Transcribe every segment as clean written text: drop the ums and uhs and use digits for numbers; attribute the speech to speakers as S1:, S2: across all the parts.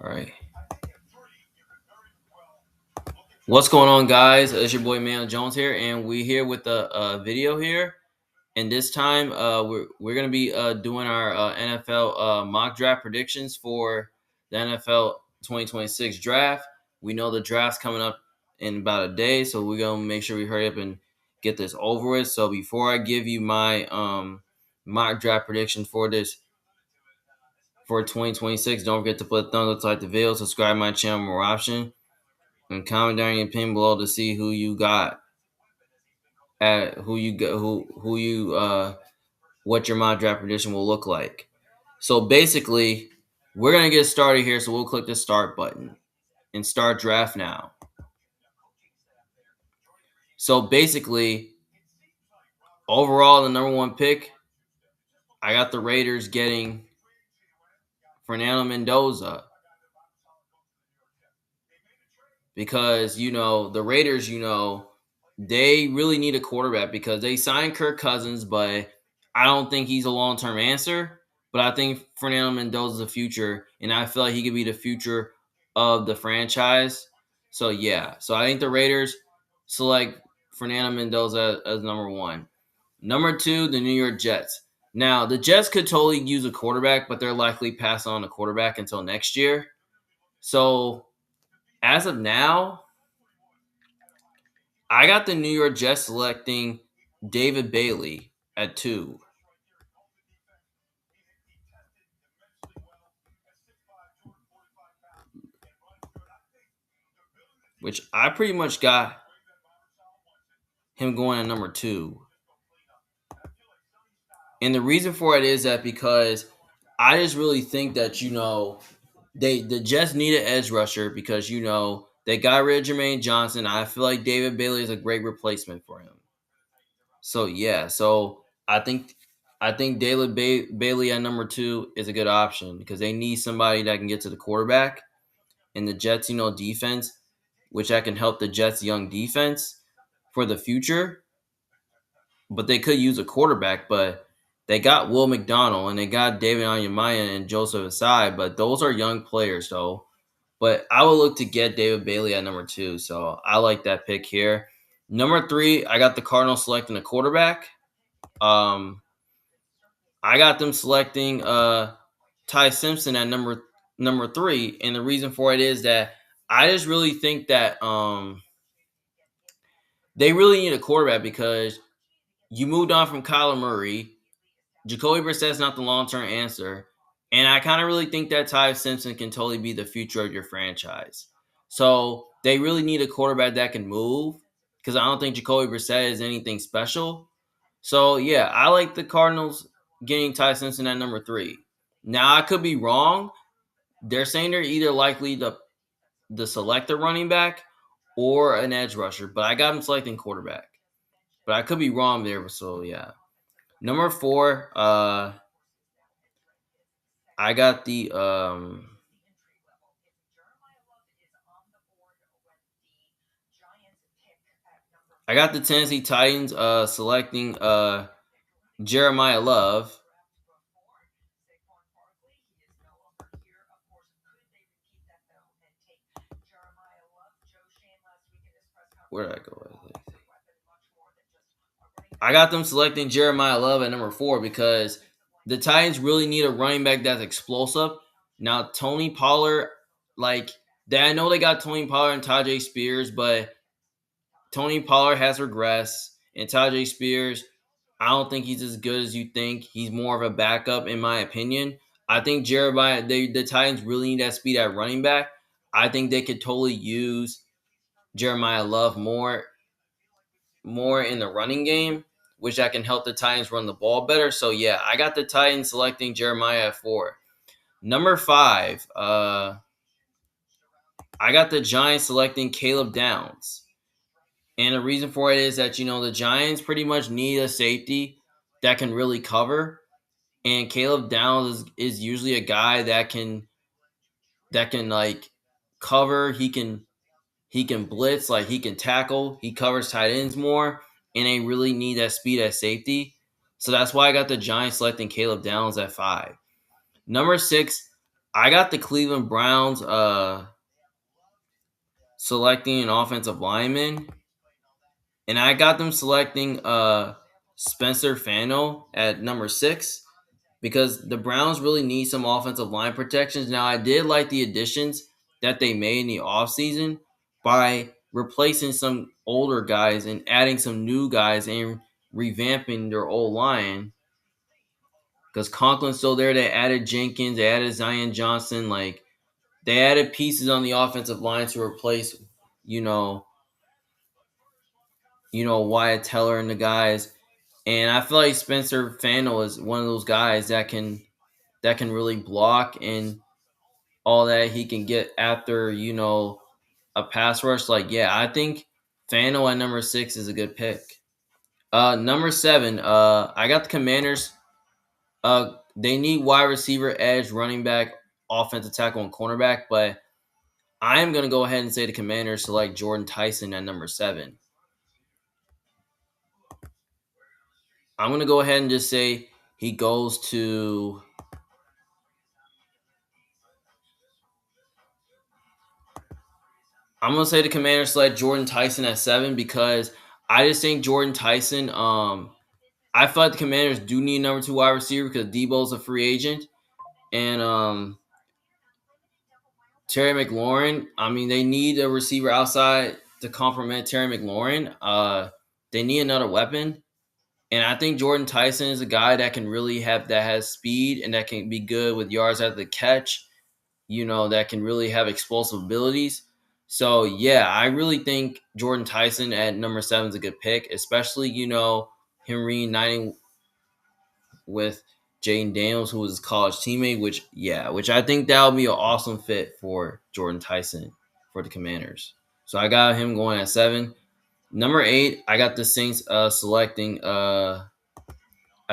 S1: All right. What's going on, guys? It's your boy Man Jones here, and we here with a video here. And this time, we're gonna be doing our NFL mock draft predictions for the NFL 2026 draft. We know the draft's coming up in about a day, so we're gonna make sure we hurry up and get this over with. So before I give you my mock draft prediction for this for 2026, don't forget to put a thumbs up, like the video, subscribe to my channel, more option. And comment down your opinion below to see who you got at who you what your mock draft prediction will look like. So basically, we're gonna get started here. So we'll click the start button and start draft now. So basically, overall, the number one pick, I got the Raiders getting Fernando Mendoza because the Raiders, they really need a quarterback because they signed Kirk Cousins, but I don't think he's a long-term answer. But I think Fernando Mendoza is the future, and I feel like he could be the future of the franchise. So yeah, so I think the Raiders select Fernando Mendoza as number one. Number two, the New York Jets. Now the Jets could totally use a quarterback, but they're likely pass on a quarterback until next year. So as of now, I got the New York Jets selecting David Bailey at 2. Which I pretty much got him going at number 2. And the reason for it is that because I just really think that, the Jets need an edge rusher because, they got rid of Jermaine Johnson. I feel like David Bailey is a great replacement for him. So yeah, so I think Bailey at number 2 is a good option because they need somebody that can get to the quarterback. And the Jets, defense, which that can help the Jets' young defense for the future. But they could use a quarterback, but they got Will McDonald and they got David Onyemaya and Joseph Asai, but those are young players, though. But I would look to get David Bailey at number 2, so I like that pick here. Number 3, I got the Cardinals selecting a quarterback. I got them selecting Ty Simpson at number 3, and the reason for it is that I just really think that they really need a quarterback because you moved on from Kyler Murray. Jacoby Brissett's not the long-term answer. And I kind of really think that Ty Simpson can totally be the future of your franchise. So they really need a quarterback that can move because I don't think Jacoby Brissett is anything special. So, yeah, I like the Cardinals getting Ty Simpson at number 3. Now, I could be wrong. They're saying they're either likely to select a running back or an edge rusher, but I got them selecting quarterback. But I could be wrong there, so yeah. Number 4, I got the Tennessee Titans selecting Jeremiah Love. Where did I go? I got them selecting Jeremiah Love at number 4 because the Titans really need a running back that's explosive. Now, Tony Pollard, I know they got Tony Pollard and Tajay Spears, but Tony Pollard has regressed, and Tajay Spears, I don't think he's as good as you think. He's more of a backup, in my opinion. I think the Titans really need that speed at running back. I think they could totally use Jeremiah Love more in the running game, which that can help the Titans run the ball better. So yeah, I got the Titans selecting Jeremiah at 4. Number 5, I got the Giants selecting Caleb Downs. And the reason for it is that, the Giants pretty much need a safety that can really cover. And Caleb Downs is usually a guy that can cover. He can blitz, he can tackle. He covers tight ends more, and they really need that speed at safety. So that's why I got the Giants selecting Caleb Downs at 5. Number 6, I got the Cleveland Browns selecting an offensive lineman, and I got them selecting Spencer Fano at number 6 because the Browns really need some offensive line protections. Now, I did like the additions that they made in the offseason by replacing some older guys and adding some new guys and revamping their old line. Because Conklin's still there. They added Jenkins, they added Zion Johnson. Like, they added pieces on the offensive line to replace, you know, Wyatt Teller and the guys. And I feel like Spencer Fano is one of those guys that can really block and all that. He can get after, a pass rush. Like, yeah, I think Fano at number 6 is a good pick. Number 7, I got the Commanders. They need wide receiver, edge, running back, offensive tackle, and cornerback, but I am gonna go ahead and say the Commanders select Jordan Tyson at number 7. I'm gonna go ahead and just say he goes to. I'm gonna say the Commanders select Jordan Tyson at 7 because I just think Jordan Tyson. I feel like the Commanders do need a number 2 wide receiver because Debo's a free agent, and Terry McLaurin. I mean, they need a receiver outside to complement Terry McLaurin. They need another weapon, and I think Jordan Tyson is a guy that can really has speed and that can be good with yards after the catch. That can really have explosive abilities. So yeah, I really think Jordan Tyson at number 7 is a good pick, especially him reuniting with Jaden Daniels, who was his college teammate. Which I think that would be an awesome fit for Jordan Tyson for the Commanders. So I got him going at 7. Number 8, I got the Saints selecting a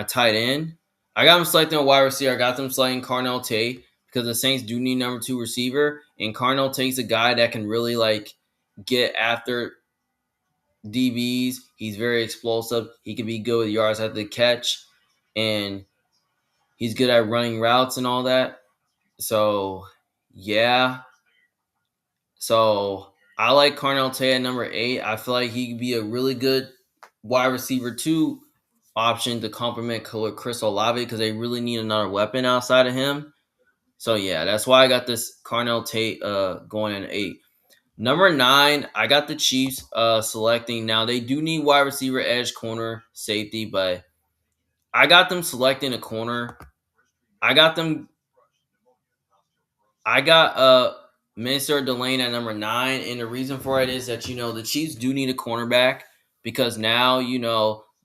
S1: tight end. I got them selecting a wide receiver. I got them selecting Carnell Tate because the Saints do need number 2 receiver, and Carnell Tate's a guy that can really get after DBs. He's very explosive. He can be good with yards after the catch, and he's good at running routes and all that. So yeah, so I like Carnell Tate at number 8. I feel like he could be a really good wide receiver 2 option to complement Chris Olave because they really need another weapon outside of him. So yeah, that's why I got this Carnell Tate going in 8. Number 9, I got the Chiefs selecting. Now they do need wide receiver, edge, corner, safety, but I got them selecting a corner. I got them. I got Minister Delane at number 9, and the reason for it is that the Chiefs do need a cornerback because now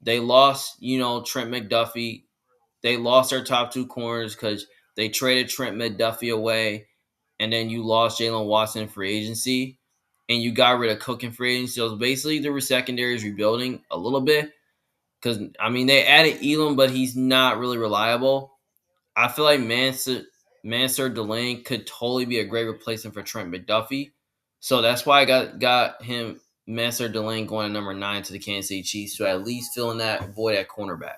S1: they lost Trent McDuffie. They lost their top 2 corners because they traded Trent McDuffie away, and then you lost Jalen Watson in free agency, and you got rid of Cook in free agency. So basically, the secondary is rebuilding a little bit because they added Elam, but he's not really reliable. I feel like Mansur Delane could totally be a great replacement for Trent McDuffie. So that's why I got him Mansur Delane going at number 9 to the Kansas City Chiefs to at least fill in that void at cornerback.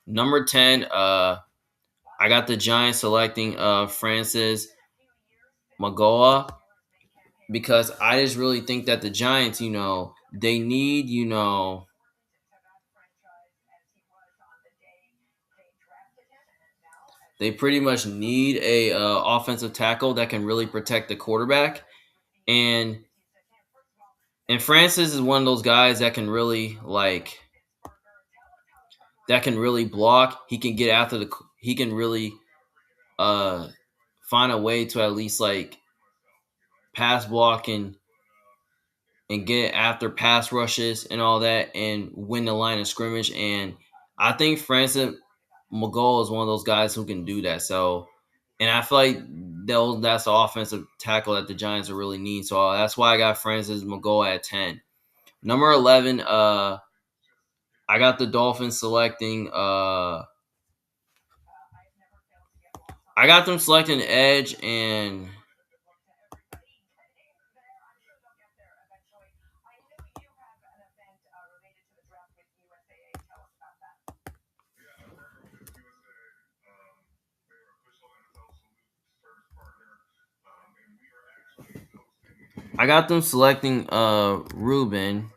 S1: Number 10, I got the Giants selecting Francis Magoa because I just really think that the Giants, they need, they pretty much need a offensive tackle that can really protect the quarterback, and Francis is one of those guys that can really block. He can get after the. He can really uh find a way to at least pass block and get after pass rushes and all that and win the line of scrimmage. And I think Francis McGoll is one of those guys who can do that. So, and I feel like that's the offensive tackle that the Giants are really need. So that's why I got Francis McGoll at 10. Number 11, I got the Dolphins selecting. I got them selecting edge, and I got them selecting Ruben.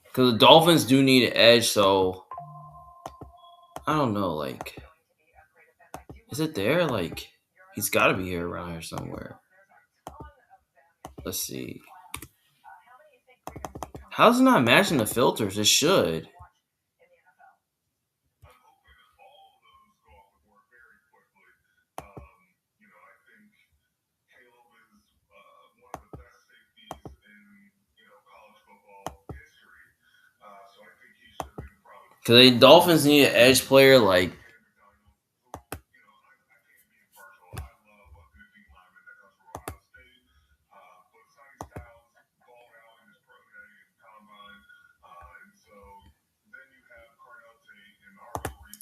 S1: Because the Dolphins do need an edge, so I don't know. Like, is it there? Like, he's got to be here around here somewhere. Let's see. How's it not matching the filters? It should. Because the Dolphins need an edge player. Like,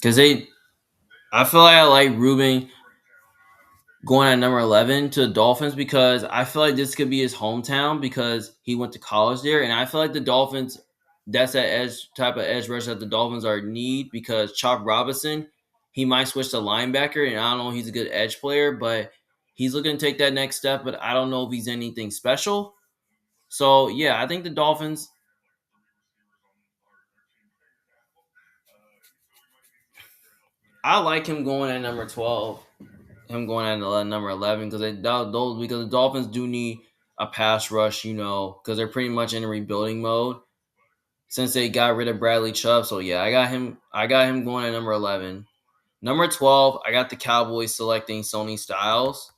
S1: because I feel like I like Ruben going at number 11 to the Dolphins because I feel like this could be his hometown because he went to college there. And I feel like the Dolphins, that's that edge type of edge rush that the Dolphins are in need because Chalk Robinson, he might switch to linebacker. And I don't know if he's a good edge player, but he's looking to take that next step. But I don't know if he's anything special. So, yeah, I think the Dolphins, I like him going at number 12. Him going at number 11 because the Dolphins do need a pass rush, because they're pretty much in a rebuilding mode since they got rid of Bradley Chubb. So yeah, I got him. I got him going at number 11. Number 12, I got the Cowboys selecting Sony Styles,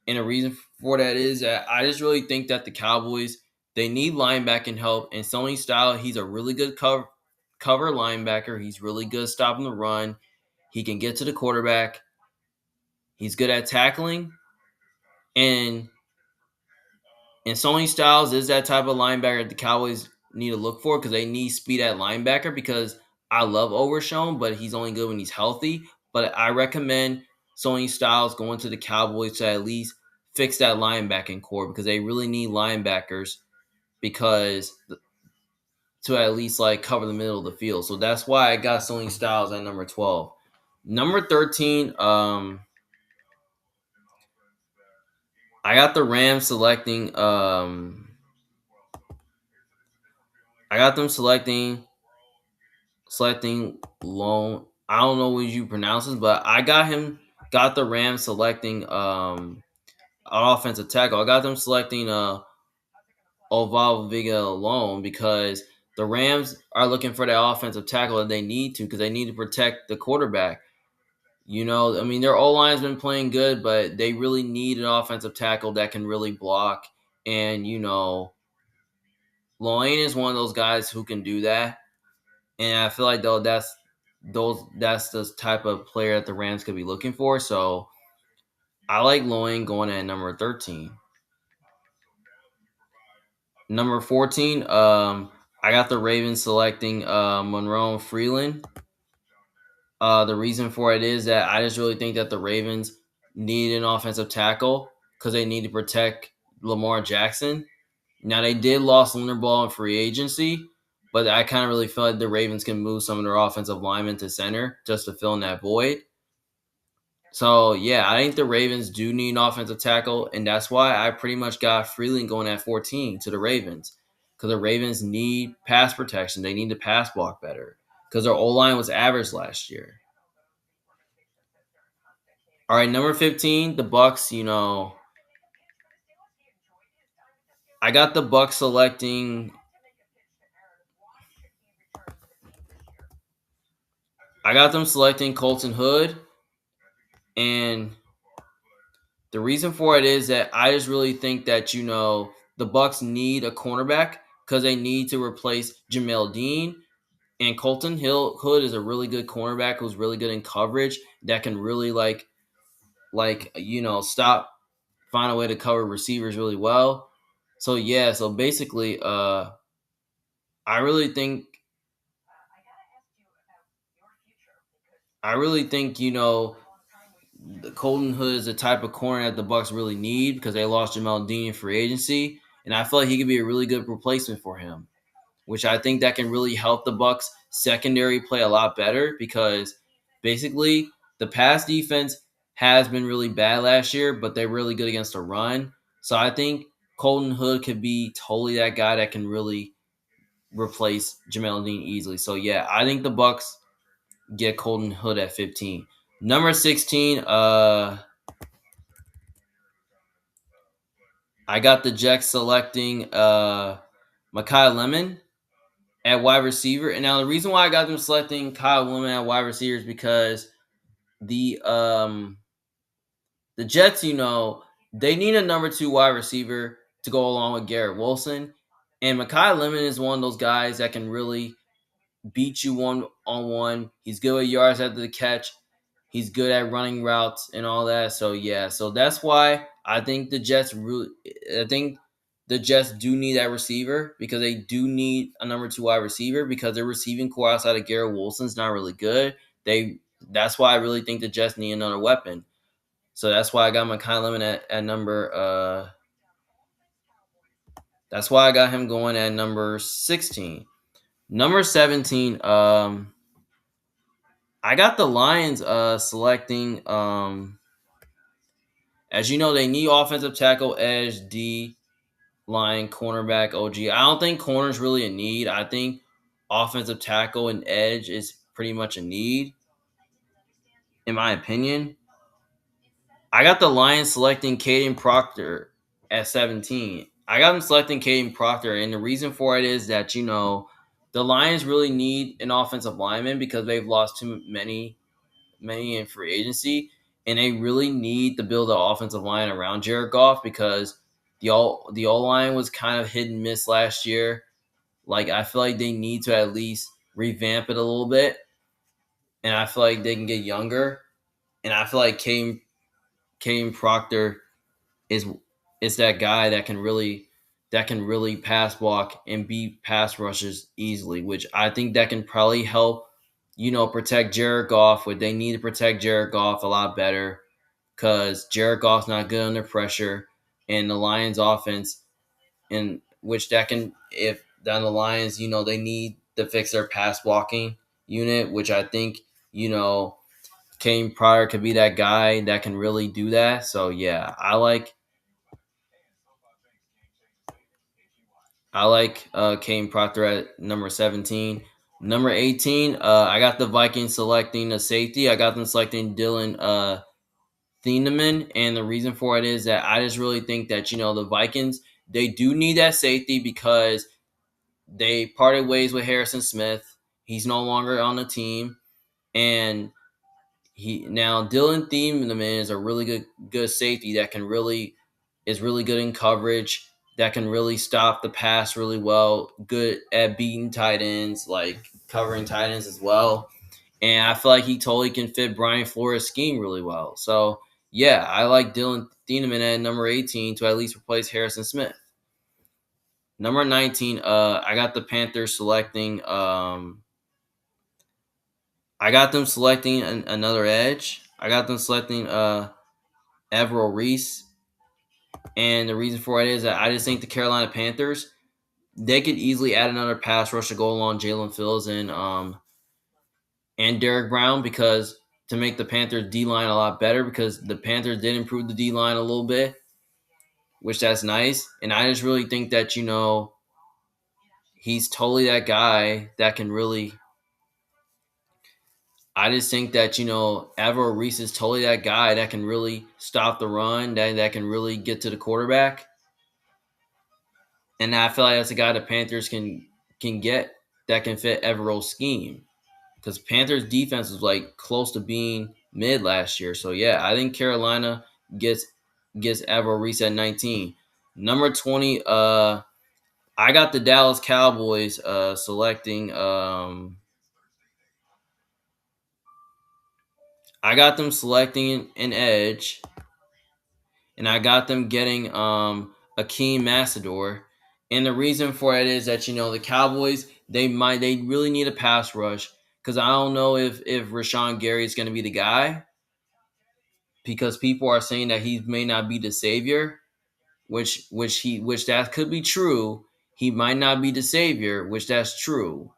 S1: and the reason for that is that I just really think that the Cowboys they need linebacking help, and Sony Styles he's a really good cover linebacker. He's really good stopping the run. He can get to the quarterback. He's good at tackling, and Sony Styles is that type of linebacker that the Cowboys need to look for because they need speed at linebacker because I love Overshown, but he's only good when he's healthy. But I recommend Sony Styles going to the Cowboys to at least fix that linebacking core because they really need linebackers because to at least like cover the middle of the field. So that's why I got Sony Styles at number 12. Number 13, I got the Rams selecting I got them selecting Lone. I don't know what you pronounce this, but got the Rams selecting an offensive tackle. I got them selecting Oval Vega alone because the Rams are looking for that offensive tackle that they need to because they need to protect the quarterback. I mean their O line's been playing good, but they really need an offensive tackle that can really block. And Loane is one of those guys who can do that. And I feel like that's the type of player that the Rams could be looking for. So I like Loing going at number 13. Number 14, I got the Ravens selecting Monroe Freeland. The reason for it is that I just really think that the Ravens need an offensive tackle because they need to protect Lamar Jackson. Now they did lost Linderbaugh in free agency, but I kind of really feel like the Ravens can move some of their offensive linemen to center just to fill in that void. So yeah, I think the Ravens do need an offensive tackle, and that's why I pretty much got Freeland going at 14 to the Ravens because the Ravens need pass protection. They need to pass block better because their O line was average last year. All right, number 15, the Bucks. I got the Bucks selecting. I got them selecting Colton Hood, and the reason for it is that I just really think that the Bucks need a cornerback because they need to replace Jamel Dean. And Colton Hood is a really good cornerback who's really good in coverage that can really stop, find a way to cover receivers really well. So yeah, so basically, I really think the Colton Hood is the type of corner that the Bucks really need because they lost Jamal Dean in free agency, and I feel like he could be a really good replacement for him. which I think that can really help the Bucks secondary play a lot better because basically the pass defense has been really bad last year, but they're really good against the run. So I think Colton Hood could be totally that guy that can really replace Jamel Dean easily. So yeah, I think the Bucks get Colton Hood at 15. Number 16, I got the Jets selecting Makai Lemon at wide receiver. And now the reason why I got them selecting Kyle Lemon at wide receiver is because the um the Jets, they need a number two wide receiver to go along with Garrett Wilson. And Makai Lemon is one of those guys that can really beat you one on one. He's good with yards after the catch. He's good at running routes and all that. So yeah, so that's why I think the Jets do need that receiver because they do need a number two wide receiver because their receiving core outside of Garrett Wilson's not really good. That's why I really think the Jets need another weapon. So that's why I got Makai Lemon at number that's why I got him going at number 16. Number 17, I got the Lions selecting as you know, they need offensive tackle, edge, D, line, cornerback, OG. I don't think corner's really a need. I think offensive tackle and edge is pretty much a need, in my opinion. I got the Lions selecting Caden Proctor at 17. I got them selecting Caden Proctor, and the reason for it is that, the Lions really need an offensive lineman because they've lost too many in free agency, and they really need to build an offensive line around Jared Goff because the O line was kind of hit and miss last year. Like I feel like they need to at least revamp it a little bit, and I feel like they can get younger, and I feel like Kane Proctor is that guy that can really pass block and beat pass rushes easily, which I think that can probably help protect Jared Goff. What they need to protect Jared Goff a lot better because Jared Goff's not good under pressure, and the Lions' offense, in which that can if down the Lions, they need to fix their pass blocking unit, which I think Kane Pryor could be that guy that can really do that. So yeah, I like Kane Proctor at number 17. Number 18, I got the Vikings selecting a safety. I got them selecting Dylan Thieneman, and the reason for it is that I just really think that the Vikings, they do need that safety because they parted ways with Harrison Smith. He's no longer on the team, and he now Dylan Thieneman is a really good safety that can really is really good in coverage, that can really stop the pass really well, good at beating tight ends, like covering tight ends as well. And I feel like he totally can fit Brian Flores' scheme really well. So yeah, I like Dylan Thieneman at number 18 to at least replace Harrison Smith. Number 19, I got the Panthers selecting I got them selecting another edge. I got them selecting Avril Reese. And the reason for it is that I just think the Carolina Panthers, they could easily add another pass rush to go along Jalen Fields and Derek Brown because to make the Panthers D line a lot better because the Panthers did improve the D line a little bit, which that's nice. And I just really think that he's totally that guy that can really. I just think that Avril Reese is totally that guy that can really stop the run, that can really get to the quarterback, and I feel like that's a guy the Panthers can get that can fit Everill's scheme because Panthers defense was like close to being mid last year. So yeah, I think Carolina gets Avril Reese at 19. Number 20, I got the Dallas Cowboys selecting I got them selecting an edge, and I got them getting Akeem Massador. And the reason for it is that the Cowboys they really need a pass rush because I don't know if Rashawn Gary is going to be the guy because people are saying that he may not be the savior, which that could be true. He might not be the savior, which that's true.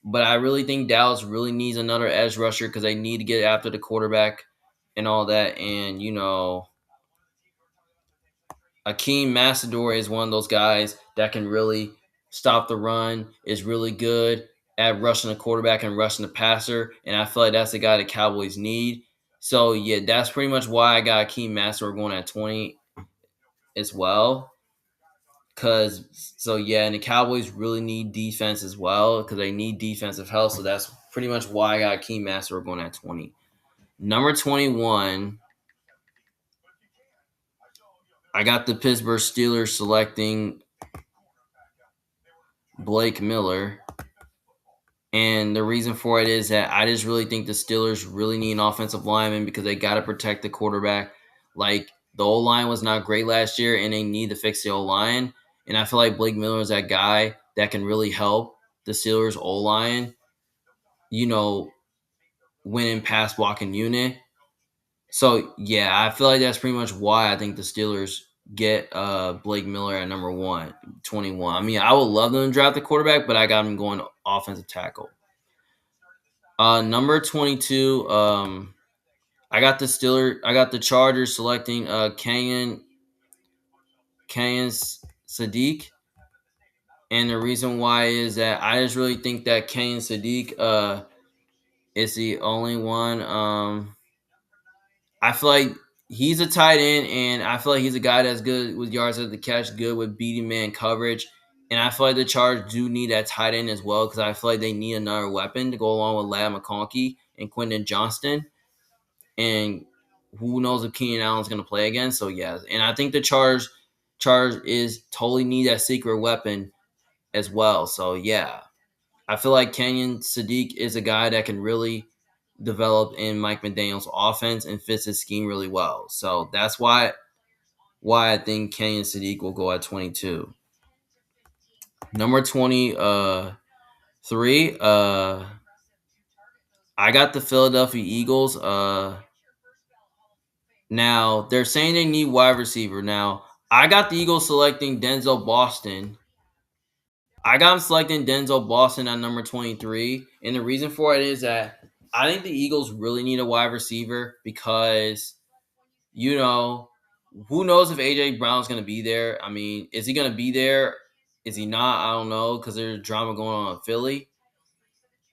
S1: But I really think Dallas really needs another edge rusher because they need to get after the quarterback and all that. And, Akeem Massador is one of those guys that can really stop the run, is really good at rushing the quarterback and rushing the passer. And I feel like that's the guy the Cowboys need. So, yeah, that's pretty much why I got Akeem Massador going at 20 as well. And the Cowboys really need defense as well because they need defensive help. So that's pretty much why I got Akeem Massador going at 20. Number 21, I got the Pittsburgh Steelers selecting Blake Miller. And the reason for it is that I just really think the Steelers really need an offensive lineman because they got to protect the quarterback. Like, the O-line was not great last year, and they need to fix the O-line. And I feel like Blake Miller is that guy that can really help the Steelers O-line, win in pass blocking unit. So, yeah, I feel like that's pretty much why I think the Steelers get Blake Miller at number 21. I mean, I would love them to draft the quarterback, but I got him going offensive tackle. Number 22, I got the Chargers selecting Kenyan Sadiq. And the reason why is that I just really think that Kenyan Sadiq is the only one. I feel like he's a tight end, and I feel like he's a guy that's good with yards at the catch, good with beating man coverage. And I feel like the Chargers do need that tight end as well because I feel like they need another weapon to go along with Ladd McConkey and Quentin Johnston. And who knows if Keenan Allen's going to play again. So, yeah. And I think the Chargers is totally need that secret weapon as well. So, yeah. I feel like Kenyan Sadiq is a guy that can really develop in Mike McDaniel's offense and fits his scheme really well. So that's why I think Kenyan Sadiq will go at 22. Number 23, I got the Philadelphia Eagles. Now they're saying they need wide receiver. Now I got the Eagles selecting Denzel Boston. I got him selecting Denzel Boston at number 23. And the reason for it is that I think the Eagles really need a wide receiver because, who knows if A.J. Brown's going to be there? I mean, is he going to be there? Is he not? I don't know because there's drama going on in Philly.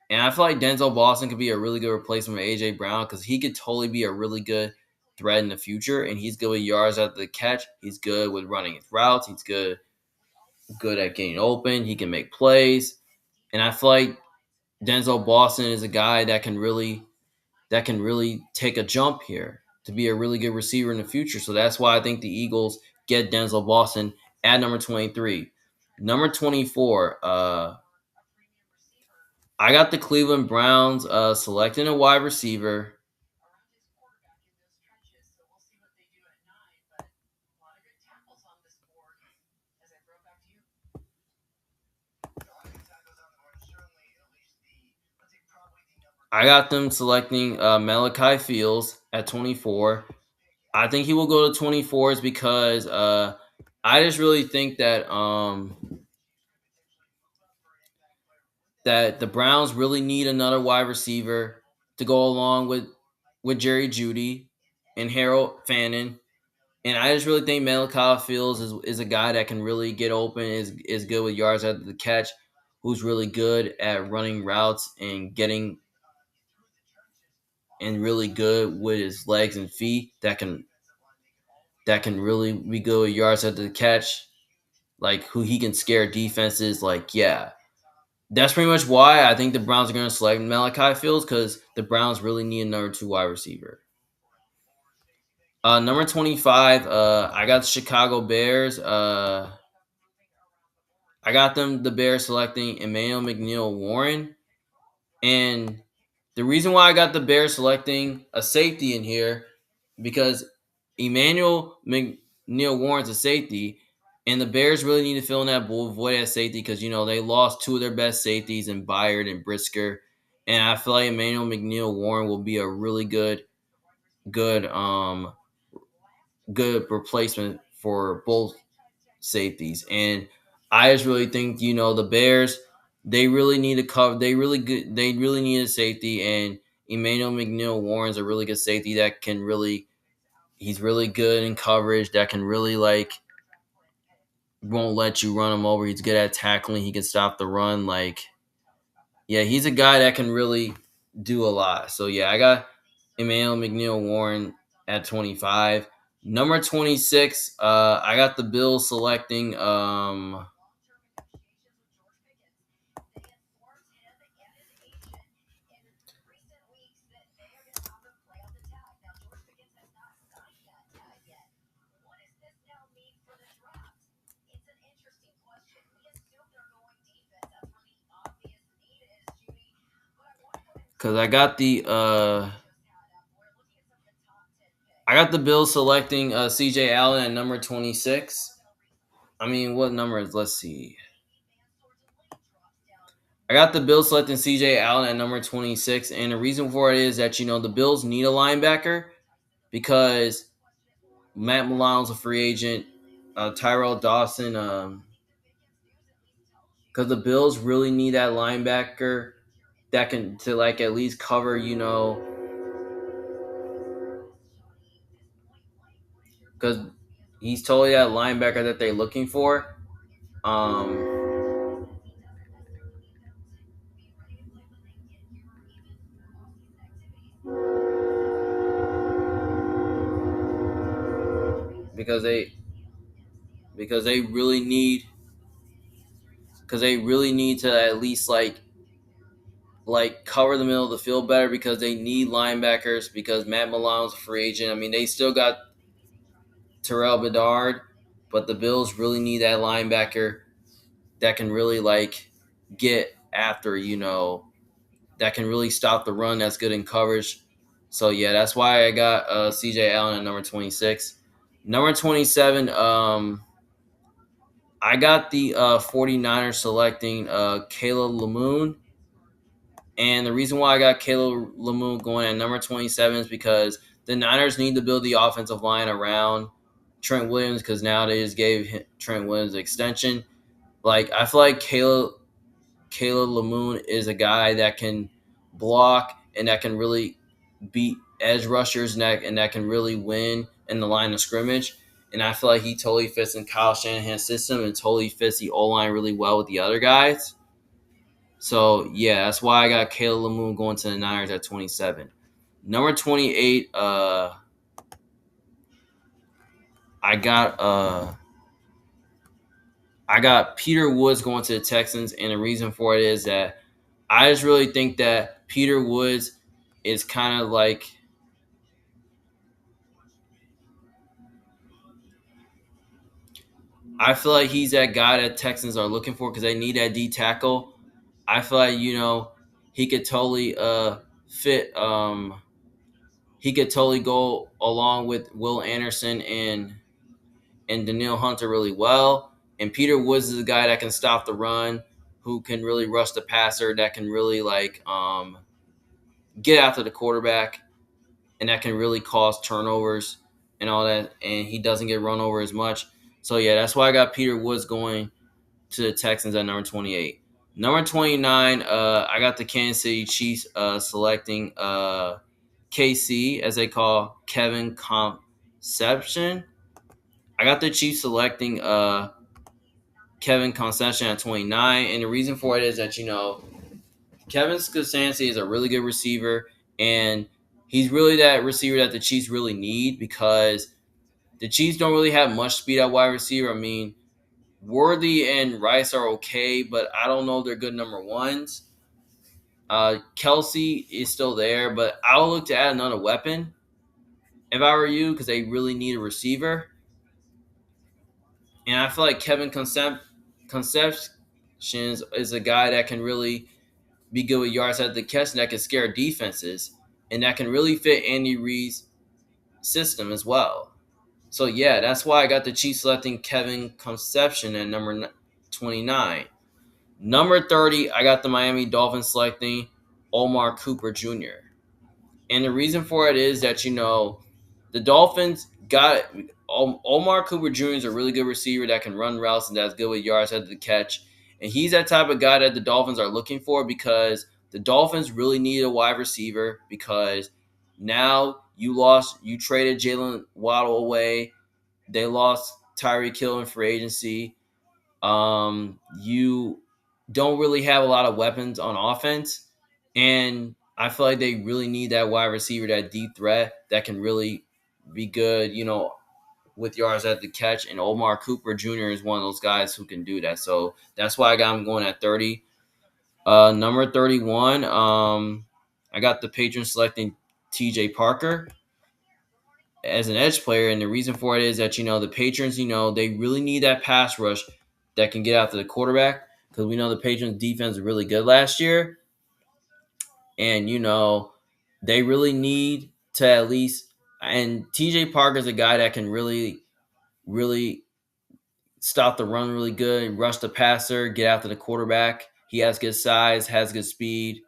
S1: And I feel like Denzel Boston could be a really good replacement for A.J. Brown because he could totally be a really good threat in the future. And he's good with yards after the catch. He's good with running his routes. He's good at getting open. He can make plays. And I feel like Denzel Boston is a guy that can really take a jump here to be a really good receiver in the future. So that's why I think the Eagles get Denzel Boston at number 23. Number 24, I got the Cleveland Browns selecting a wide receiver. I got them selecting Malachi Fields at 24. I think he will go to 24s because I just really think that the Browns really need another wide receiver to go along with Jerry Jeudy and Harold Fannin. And I just really think Malachi Fields is a guy that can really get open, is good with yards after the catch, who's really good at running routes and really good with his legs and feet that can really be good with yards after the catch, like who he can scare defenses. Like, yeah, that's pretty much why I think the Browns are going to select Malachi Fields because the Browns really need another 2 wide receiver. Number 25, I got the Chicago Bears. I got the Bears selecting Emmanuel McNeil Warren. And the reason why I got the Bears selecting a safety in here because Emmanuel McNeil Warren's a safety, and the Bears really need to fill in that void at safety because they lost 2 of their best safeties in Byard and Brisker, and I feel like Emmanuel McNeil Warren will be a really good replacement for both safeties. And I just really think the Bears, they really need to cover. They really good. They really need a safety, and Emmanuel McNeil Warren's a really good safety that can really. He's really good in coverage. That can really won't let you run him over. He's good at tackling. He can stop the run. Yeah, he's a guy that can really do a lot. So yeah, I got Emmanuel McNeil Warren at 25. Number 26, I got the Bills selecting because I got the Bills selecting CJ Allen at number 26. I mean, what number is, let's see. I got the Bills selecting CJ Allen at number 26, and the reason for it is that the Bills need a linebacker because Matt Milane's a free agent. Tyrell Dawson, because the Bills really need that linebacker that can to at least cover, because he's totally that linebacker that they're looking for. Um, because they because they really need to at least cover the middle of the field better because they need linebackers because Matt Milane's a free agent. I mean, they still got Terrell Bedard, but the Bills really need that linebacker that can really get after, that can really stop the run, that's good in coverage. So yeah, that's why I got CJ Allen at number 26. Number 27, I got the 49ers selecting Kayla Lamoon. And the reason why I got Caleb Lamoon going at number 27 is because the Niners need to build the offensive line around Trent Williams because now they just gave Trent Williams an extension. I feel like Caleb Lamoon is a guy that can block and that can really beat edge rushers and that can really win in the line of scrimmage. And I feel like he totally fits in Kyle Shanahan's system and totally fits the O line really well with the other guys. So yeah, that's why I got Caleb Lamoon going to the Niners at 27. Number 28, I got uh I got Peter Woods going to the Texans, and the reason for it is that I just really think that Peter Woods is kind of I feel like he's that guy that Texans are looking for because they need that D tackle. I feel like he could totally fit he could totally go along with Will Anderson and Daniil Hunter really well. And Peter Woods is a guy that can stop the run, who can really rush the passer, that can really get after the quarterback, and that can really cause turnovers and all that. And he doesn't get run over as much. So yeah, that's why I got Peter Woods going to the Texans at number 28. Number 29, I got the Kansas City Chiefs selecting KC, as they call Kevin Conception. I got the Chiefs selecting Kevin Conception at 29. And the reason for it is that, Kevin Constancy is a really good receiver. And he's really that receiver that the Chiefs really need because the Chiefs don't really have much speed at wide receiver. I mean, Worthy and Rice are okay, but I don't know if they're good number ones. Kelsey is still there, but I'll look to add another weapon if I were you because they really need a receiver. And I feel like Conceptions is a guy that can really be good with yards at the catch and that can scare defenses and that can really fit Andy Reid's system as well. So yeah, that's why I got the Chiefs selecting Kevin Conception at number 29. Number 30, I got the Miami Dolphins selecting Omar Cooper Jr. And the reason for it is that the Dolphins got Omar Cooper Jr. is a really good receiver that can run routes and that's good with yards after the catch. And he's that type of guy that the Dolphins are looking for because the Dolphins really need a wide receiver because now you traded Jalen Waddle away. They lost Tyreek Hill in free agency. You don't really have a lot of weapons on offense. And I feel like they really need that wide receiver, that deep threat that can really be good, with yards at the catch. And Omar Cooper Jr. is one of those guys who can do that. So that's why I got him going at 30. Number 31, I got the Patriots selecting TJ Parker as an edge player. And the reason for it is that, the Patriots, they really need that pass rush that can get after the quarterback because we know the Patriots defense is really good last year. And, they really need to at least, and TJ Parker is a guy that can really, really stop the run really good, rush the passer, get after the quarterback. He has good size, has good speed.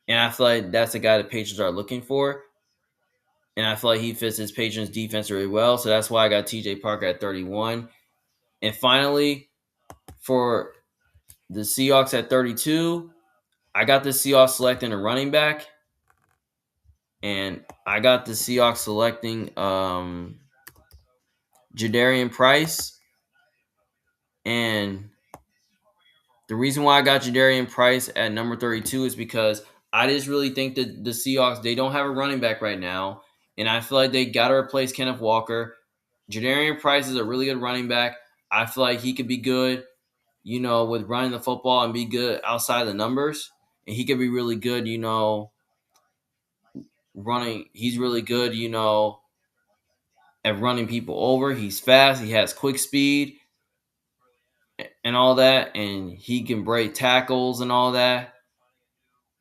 S1: And I feel like that's the guy the Patriots are looking for. And I feel like he fits his Patriots defense really well. So that's why I got TJ Parker at 31. And finally, for the Seahawks at 32, I got the Seahawks selecting a running back. And I got the Seahawks selecting Jadarian Price. And the reason why I got Jadarian Price at number 32 is because I just really think that the Seahawks, they don't have a running back right now. And I feel like they got to replace Kenneth Walker. Jadarian Price is a really good running back. I feel like he could be good, with running the football and be good outside the numbers. And he could be really good, running. He's really good, at running people over. He's fast. He has quick speed and all that. And he can break tackles and all that.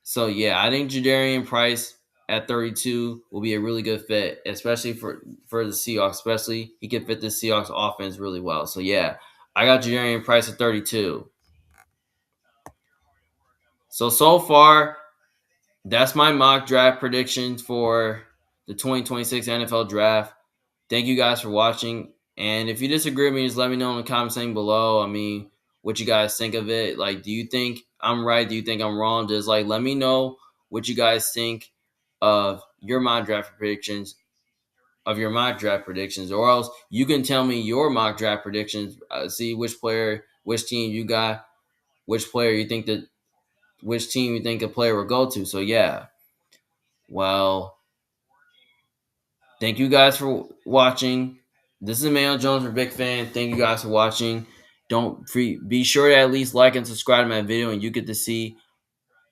S1: So, yeah, I think Jadarian Price at 32 will be a really good fit, especially for the Seahawks. Especially, he can fit the Seahawks offense really well. So, yeah, I got Jadarian Price at 32. So far, that's my mock draft predictions for the 2026 NFL Draft. Thank you guys for watching. And if you disagree with me, just let me know in the comment section below. I mean, what you guys think of it. Like, do you think I'm right? Do you think I'm wrong? Just let me know what you guys think of your mock draft predictions, or else you can tell me your mock draft predictions. See which player, which team you got, which team you think a player will go to. So yeah, well, thank you guys for watching. This is Emmanuel Jones for Big Fan. Thank you guys for watching. Be sure to at least like and subscribe to my video, and you get to see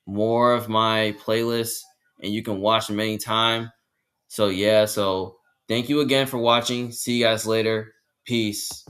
S1: more of my playlists, and you can watch them anytime. So yeah, thank you again for watching. See you guys later. Peace.